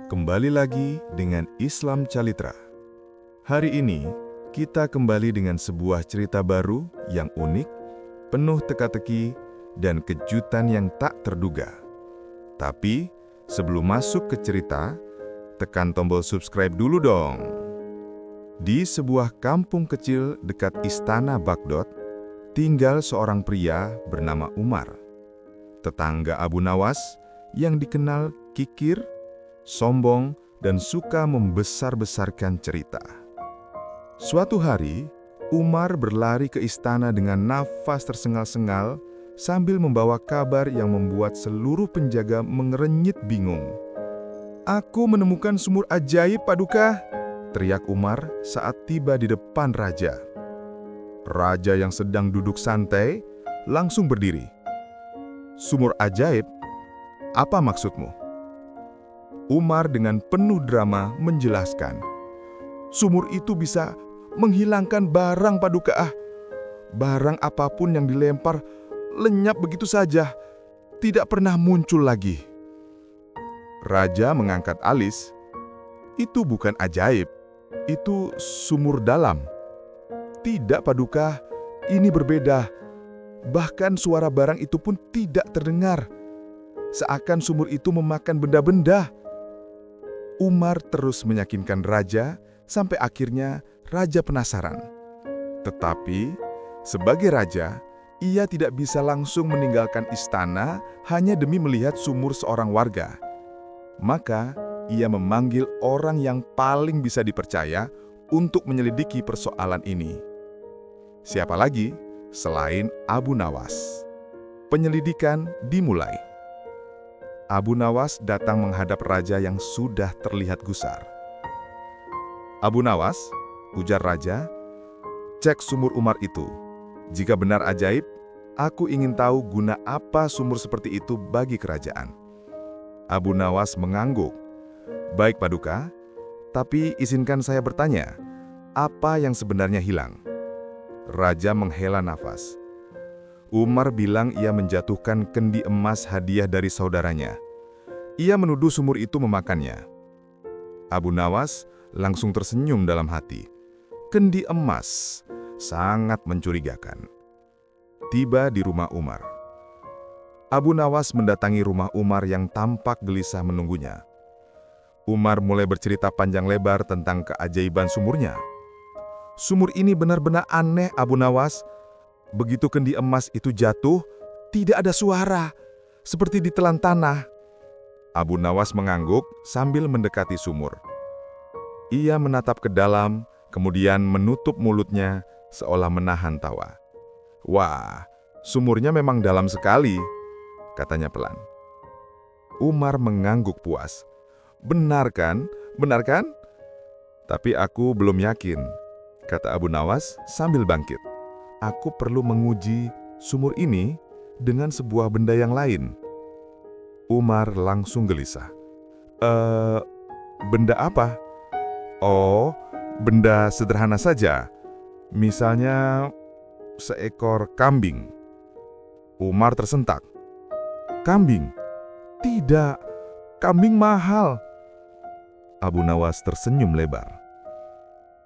Kembali lagi dengan Islam Calitra. Hari ini, kita kembali dengan sebuah cerita baru yang unik, penuh teka-teki, dan kejutan yang tak terduga. Tapi, sebelum masuk ke cerita, tekan tombol subscribe dulu dong. Di sebuah kampung kecil dekat Istana Baghdad, tinggal seorang pria bernama Umar. Tetangga Abu Nawas yang dikenal kikir, sombong, dan suka membesar-besarkan cerita. Suatu hari, Umar berlari ke istana dengan nafas tersengal-sengal sambil membawa kabar yang membuat seluruh penjaga mengerenyit bingung. "Aku menemukan sumur ajaib, Paduka!" teriak Umar saat tiba di depan raja. Raja yang sedang duduk santai langsung berdiri. "Sumur ajaib? Apa maksudmu?" Umar dengan penuh drama menjelaskan, "Sumur itu bisa menghilangkan barang, Paduka. Barang apapun yang dilempar lenyap begitu saja, tidak pernah muncul lagi." Raja mengangkat alis, "Itu bukan ajaib, itu sumur dalam." "Tidak, Paduka, ini berbeda. Bahkan suara barang itu pun tidak terdengar. Seakan sumur itu memakan benda-benda." Umar terus meyakinkan raja sampai akhirnya raja penasaran. Tetapi, sebagai raja, ia tidak bisa langsung meninggalkan istana hanya demi melihat sumur seorang warga. Maka, ia memanggil orang yang paling bisa dipercaya untuk menyelidiki persoalan ini. Siapa lagi selain Abu Nawas? Penyelidikan dimulai. Abu Nawas datang menghadap raja yang sudah terlihat gusar. "Abu Nawas," ujar raja, "cek sumur Umar itu. Jika benar ajaib, aku ingin tahu guna apa sumur seperti itu bagi kerajaan." Abu Nawas mengangguk. "Baik, Paduka, tapi izinkan saya bertanya, apa yang sebenarnya hilang?" Raja menghela nafas. Umar bilang ia menjatuhkan kendi emas hadiah dari saudaranya. Ia menuduh sumur itu memakannya. Abu Nawas langsung tersenyum dalam hati. Kendi emas sangat mencurigakan. Tiba di rumah Umar. Abu Nawas mendatangi rumah Umar yang tampak gelisah menunggunya. Umar mulai bercerita panjang lebar tentang keajaiban sumurnya. "Sumur ini benar-benar aneh, Abu Nawas. Begitu kendi emas itu jatuh, tidak ada suara, seperti ditelan tanah." Abu Nawas mengangguk sambil mendekati sumur. Ia menatap ke dalam, kemudian menutup mulutnya seolah menahan tawa. "Wah, sumurnya memang dalam sekali," katanya pelan. Umar mengangguk puas. "Benar kan? Benar kan?" "Tapi aku belum yakin," kata Abu Nawas sambil bangkit. "Aku perlu menguji sumur ini dengan sebuah benda yang lain." Umar langsung gelisah. Benda apa?" "Oh, benda sederhana saja. Misalnya seekor kambing." Umar tersentak. "Kambing? Tidak, kambing mahal." Abu Nawas tersenyum lebar.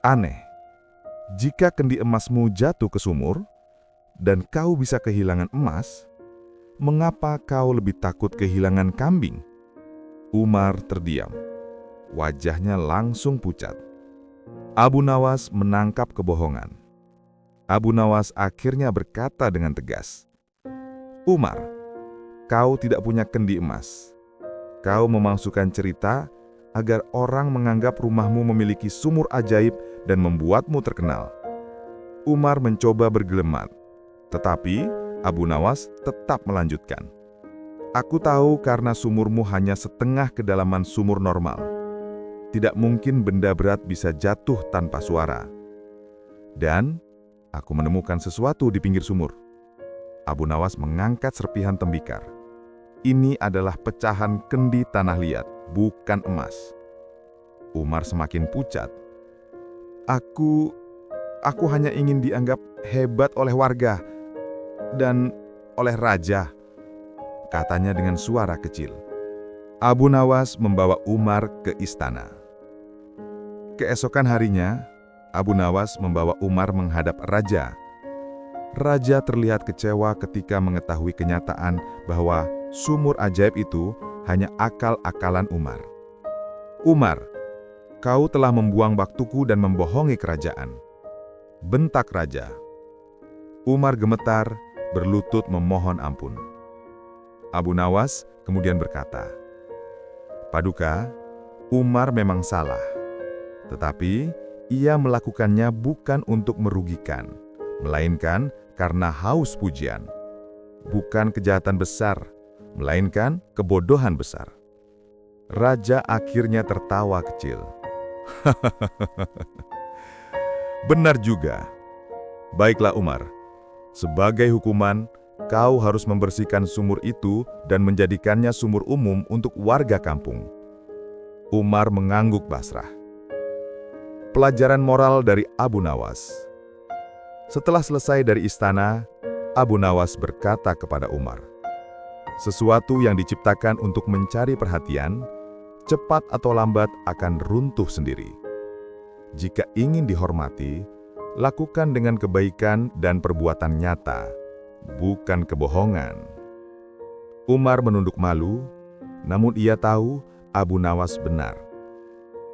"Aneh. Jika kendi emasmu jatuh ke sumur, dan kau bisa kehilangan emas, mengapa kau lebih takut kehilangan kambing?" Umar terdiam. Wajahnya langsung pucat. Abu Nawas menangkap kebohongan. Abu Nawas akhirnya berkata dengan tegas, "Umar, kau tidak punya kendi emas. Kau memalsukan cerita agar orang menganggap rumahmu memiliki sumur ajaib dan membuatmu terkenal." Umar mencoba bergelemat, tetapi Abu Nawas tetap melanjutkan. "Aku tahu karena sumurmu hanya setengah kedalaman sumur normal. Tidak mungkin benda berat bisa jatuh tanpa suara. Dan aku menemukan sesuatu di pinggir sumur." Abu Nawas mengangkat serpihan tembikar. "Ini adalah pecahan kendi tanah liat, bukan emas." Umar semakin pucat. Aku hanya ingin dianggap hebat oleh warga dan oleh raja," katanya dengan suara kecil. Abu Nawas membawa Umar ke istana. Keesokan harinya, Abu Nawas membawa Umar menghadap raja. Raja terlihat kecewa ketika mengetahui kenyataan bahwa sumur ajaib itu hanya akal-akalan Umar. "Umar, kau telah membuang waktuku dan membohongi kerajaan," bentak raja. Umar gemetar, berlutut memohon ampun. Abu Nawas kemudian berkata, "Paduka, Umar memang salah, tetapi ia melakukannya bukan untuk merugikan, melainkan karena haus pujian. Bukan kejahatan besar, melainkan kebodohan besar." Raja akhirnya tertawa kecil. "Benar juga. Baiklah Umar, sebagai hukuman, kau harus membersihkan sumur itu dan menjadikannya sumur umum untuk warga kampung." Umar mengangguk pasrah. Pelajaran moral dari Abu Nawas. Setelah selesai dari istana, Abu Nawas berkata kepada Umar, "Sesuatu yang diciptakan untuk mencari perhatian, cepat atau lambat akan runtuh sendiri. Jika ingin dihormati, lakukan dengan kebaikan dan perbuatan nyata, bukan kebohongan." Umar menunduk malu, namun ia tahu Abu Nawas benar.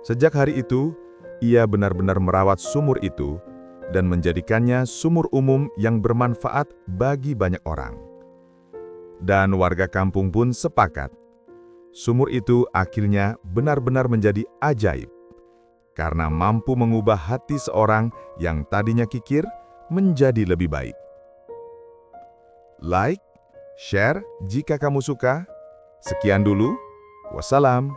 Sejak hari itu, ia benar-benar merawat sumur itu dan menjadikannya sumur umum yang bermanfaat bagi banyak orang. Dan warga kampung pun sepakat, sumur itu akhirnya benar-benar menjadi ajaib, karena mampu mengubah hati seorang yang tadinya kikir menjadi lebih baik. Like, share jika kamu suka. Sekian dulu. Wassalam.